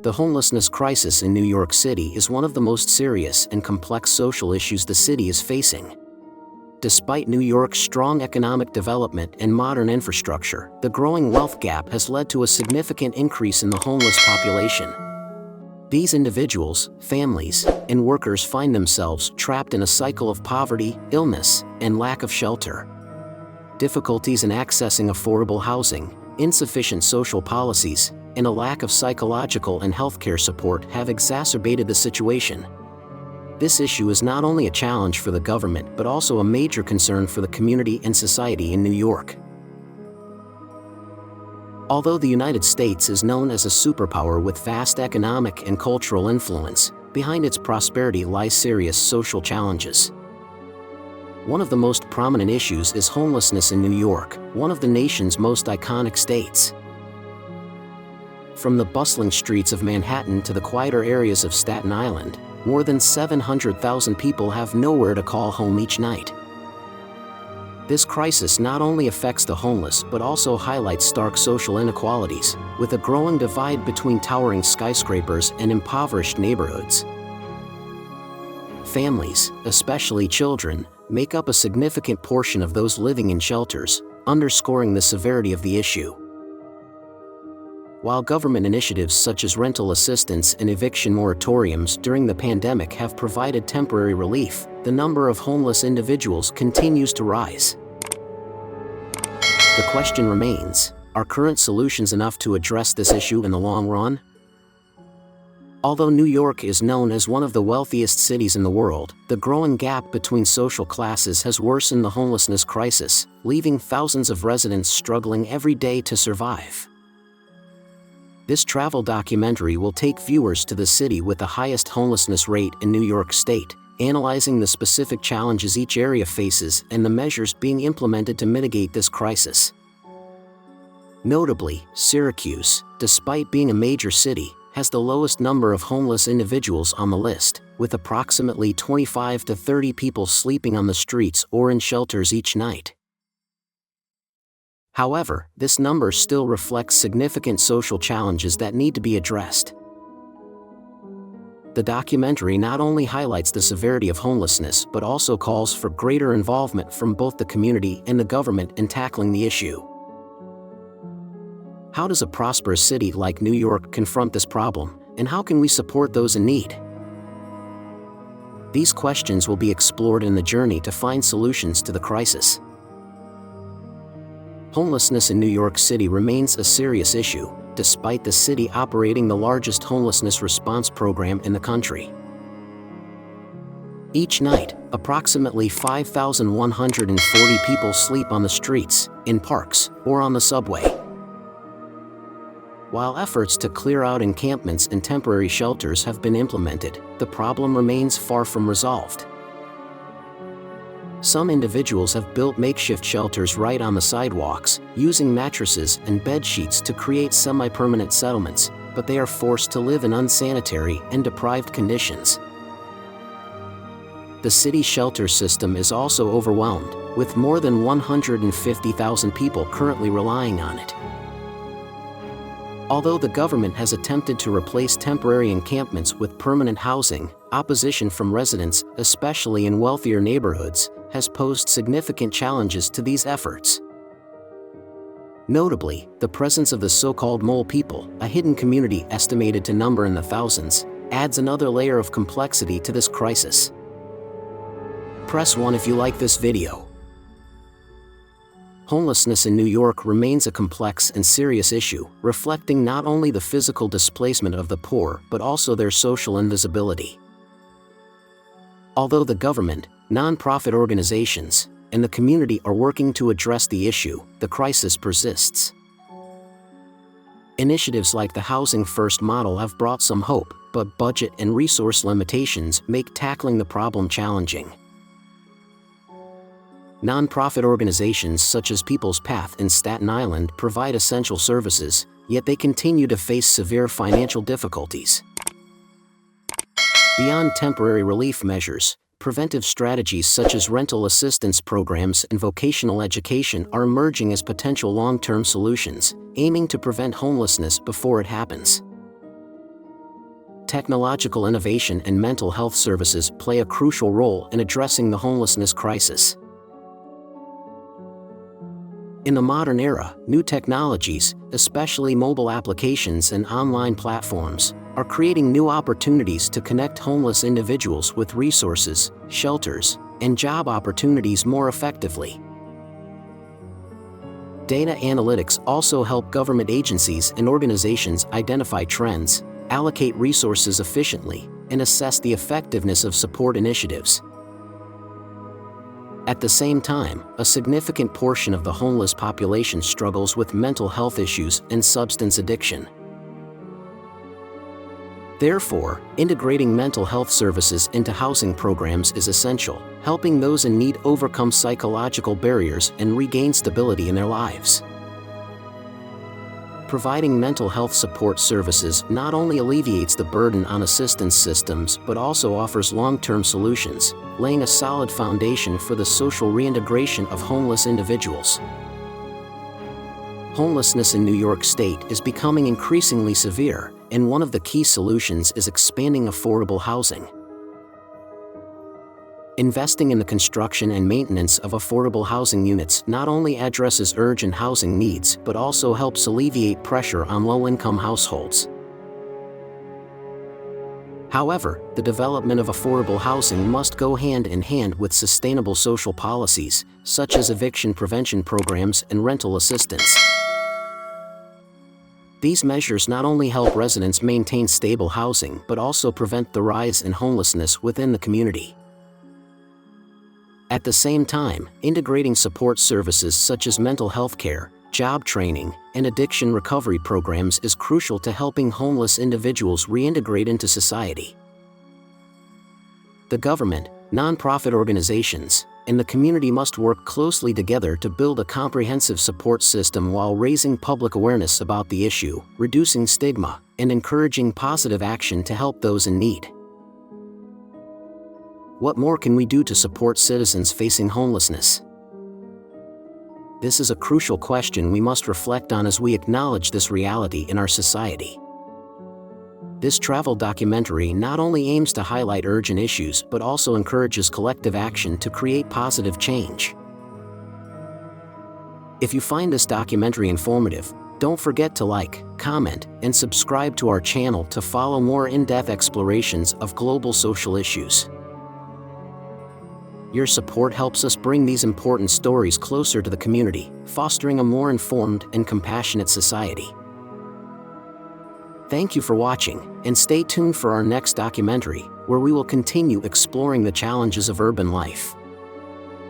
The homelessness crisis in New York City is one of the most serious and complex social issues the city is facing. Despite New York's strong economic development and modern infrastructure, the growing wealth gap has led to a significant increase in the homeless population. These individuals, families, and workers find themselves trapped in a cycle of poverty, illness, and lack of shelter. Difficulties in accessing affordable housing, insufficient social policies, and a lack of psychological and healthcare support have exacerbated the situation. This issue is not only a challenge for the government but also a major concern for the community and society in New York. Although the United States is known as a superpower with vast economic and cultural influence, behind its prosperity lie serious social challenges. One of the most prominent issues is homelessness in New York, one of the nation's most iconic states. From the bustling streets of Manhattan to the quieter areas of Staten Island, more than 700,000 people have nowhere to call home each night. This crisis not only affects the homeless but also highlights stark social inequalities, with a growing divide between towering skyscrapers and impoverished neighborhoods. Families, especially children, make up a significant portion of those living in shelters, underscoring the severity of the issue. While government initiatives such as rental assistance and eviction moratoriums during the pandemic have provided temporary relief, the number of homeless individuals continues to rise. The question remains, are current solutions enough to address this issue in the long run? Although New York is known as one of the wealthiest cities in the world, the growing gap between social classes has worsened the homelessness crisis, leaving thousands of residents struggling every day to survive. This travel documentary will take viewers to the city with the highest homelessness rate in New York State, analyzing the specific challenges each area faces and the measures being implemented to mitigate this crisis. Notably, Syracuse, despite being a major city, has the lowest number of homeless individuals on the list, with approximately 25 to 30 people sleeping on the streets or in shelters each night. However, this number still reflects significant social challenges that need to be addressed. The documentary not only highlights the severity of homelessness but also calls for greater involvement from both the community and the government in tackling the issue. How does a prosperous city like New York confront this problem, and how can we support those in need? These questions will be explored in the journey to find solutions to the crisis. Homelessness in New York City remains a serious issue, despite the city operating the largest homelessness response program in the country. Each night, approximately 5,140 people sleep on the streets, in parks, or on the subway. While efforts to clear out encampments and temporary shelters have been implemented, the problem remains far from resolved. Some individuals have built makeshift shelters right on the sidewalks, using mattresses and bed sheets to create semi-permanent settlements, but they are forced to live in unsanitary and deprived conditions. The city's shelter system is also overwhelmed, with more than 150,000 people currently relying on it. Although the government has attempted to replace temporary encampments with permanent housing, opposition from residents, especially in wealthier neighborhoods, has posed significant challenges to these efforts. Notably, the presence of the so-called mole people, a hidden community estimated to number in the thousands, adds another layer of complexity to this crisis. Press 1 if you like this video. Homelessness in New York remains a complex and serious issue, reflecting not only the physical displacement of the poor but also their social invisibility. Although the government, non-profit organizations, and the community are working to address the issue, the crisis persists. Initiatives like the Housing First model have brought some hope, but budget and resource limitations make tackling the problem challenging. Non-profit organizations such as People's Path in Staten Island provide essential services, yet they continue to face severe financial difficulties. Beyond temporary relief measures, preventive strategies such as rental assistance programs and vocational education are emerging as potential long-term solutions, aiming to prevent homelessness before it happens. technological innovation and mental health services play a crucial role in addressing the homelessness crisis. In the modern era, new technologies, especially mobile applications and online platforms, are creating new opportunities to connect homeless individuals with resources, shelters, and job opportunities more effectively. Data analytics also help government agencies and organizations identify trends, allocate resources efficiently, and assess the effectiveness of support initiatives. At the same time, a significant portion of the homeless population struggles with mental health issues and substance addiction. Therefore, integrating mental health services into housing programs is essential, helping those in need overcome psychological barriers and regain stability in their lives. Providing mental health support services not only alleviates the burden on assistance systems but also offers long-term solutions, laying a solid foundation for the social reintegration of homeless individuals. Homelessness in New York State is becoming increasingly severe, and one of the key solutions is expanding affordable housing. Investing in the construction and maintenance of affordable housing units not only addresses urgent housing needs but also helps alleviate pressure on low-income households. However, the development of affordable housing must go hand in hand with sustainable social policies, such as eviction prevention programs and rental assistance. These measures not only help residents maintain stable housing but also prevent the rise in homelessness within the community. At the same time, integrating support services such as mental health care, job training, and addiction recovery programs is crucial to helping homeless individuals reintegrate into society. The government, nonprofit organizations, and the community must work closely together to build a comprehensive support system while raising public awareness about the issue, reducing stigma, and encouraging positive action to help those in need. What more can we do to support citizens facing homelessness? This is a crucial question we must reflect on as we acknowledge this reality in our society. This travel documentary not only aims to highlight urgent issues but also encourages collective action to create positive change. If you find this documentary informative, don't forget to like, comment, and subscribe to our channel to follow more in-depth explorations of global social issues. Your support helps us bring these important stories closer to the community, fostering a more informed and compassionate society. Thank you for watching, and stay tuned for our next documentary, where we will continue exploring the challenges of urban life.